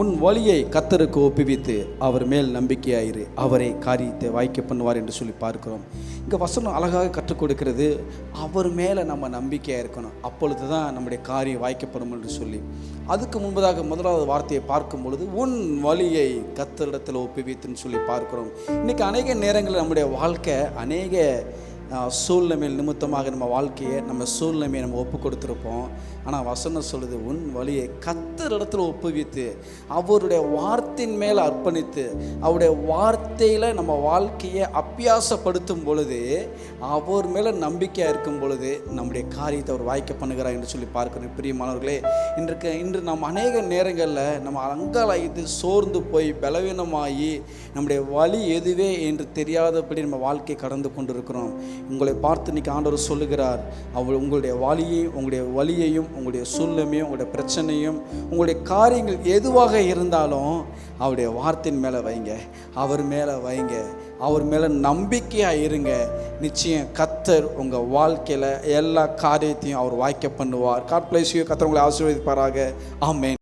உன் வழியை கர்த்தருக்கு ஒப்புவித்து அவர் மேல் நம்பிக்கையாயிரு, அவரை காரியத்தை வாய்க்க பண்ணுவார் என்று சொல்லி பார்க்கிறோம். இங்கே வசனம் அழகாக கற்றுக் கொடுக்கிறது, அவர் மேலே நம்ம நம்பிக்கையாக இருக்கணும், அப்பொழுது தான் நம்முடைய காரியம் வாய்க்கப்படும் என்று சொல்லி. அதுக்கு முன்பதாக முதலாவது வார்த்தையை பார்க்கும் பொழுது உன் வழியை கர்த்தரிடத்தில் ஒப்புவித்துன்னு சொல்லி பார்க்கிறோம். இன்றைக்கி அநேக நேரங்களில் நம்முடைய வாழ்க்கை அநேக சூழ்நிலை நிமித்தமாக நம்ம வாழ்க்கையை நம்ம சூழ்நிலையை நம்ம ஒப்பு கொடுத்துருப்போம். ஆனால் வசனம் சொல்லுது, உன் வழியை கர்த்தரிடத்தில் ஒப்புவித்து அவருடைய வார்த்தையின் மேலே அர்ப்பணித்து அவருடைய வார்த்தையில் நம்ம வாழ்க்கையை அபியாசப்படுத்தும் பொழுது, அவர் மேலே நம்பிக்கையாக இருக்கும் பொழுது நம்முடைய காரியத்தை அவர் வாய்க்க பண்ணுகிறார் என்று சொல்லி பார்க்கணும். பிரியமானவர்களே, இன்று நாம் அநேக நேரங்களில் நம்ம அங்காளாய்த்து சோர்ந்து போய் பலவீனமாகி நம்முடைய வழி எதுவே என்று தெரியாதபடி நம்ம வாழ்க்கை கடந்து கொண்டிருக்கிறோம். உங்களை பார்த்து இன்றைக்கி ஆண்டவர் சொல்லுகிறார், உங்களுடைய வழியையும் உங்களுடைய சூழ்நிலையும் உங்களுடைய பிரச்சனையும் உங்களுடைய காரியங்கள் எதுவாக இருந்தாலும் அவருடைய வார்த்தையின் மேலே வைங்க, அவர் மேலே வைங்க, அவர் மேலே நம்பிக்கையாக இருங்க. நிச்சயம் கர்த்தர் உங்கள் வாழ்க்கையில் எல்லா காரியத்தையும் அவர் வாய்க்க பண்ணுவார். God bless you. கர்த்தர் உங்களை ஆசீர்வதிப்பாராக. ஆமென்.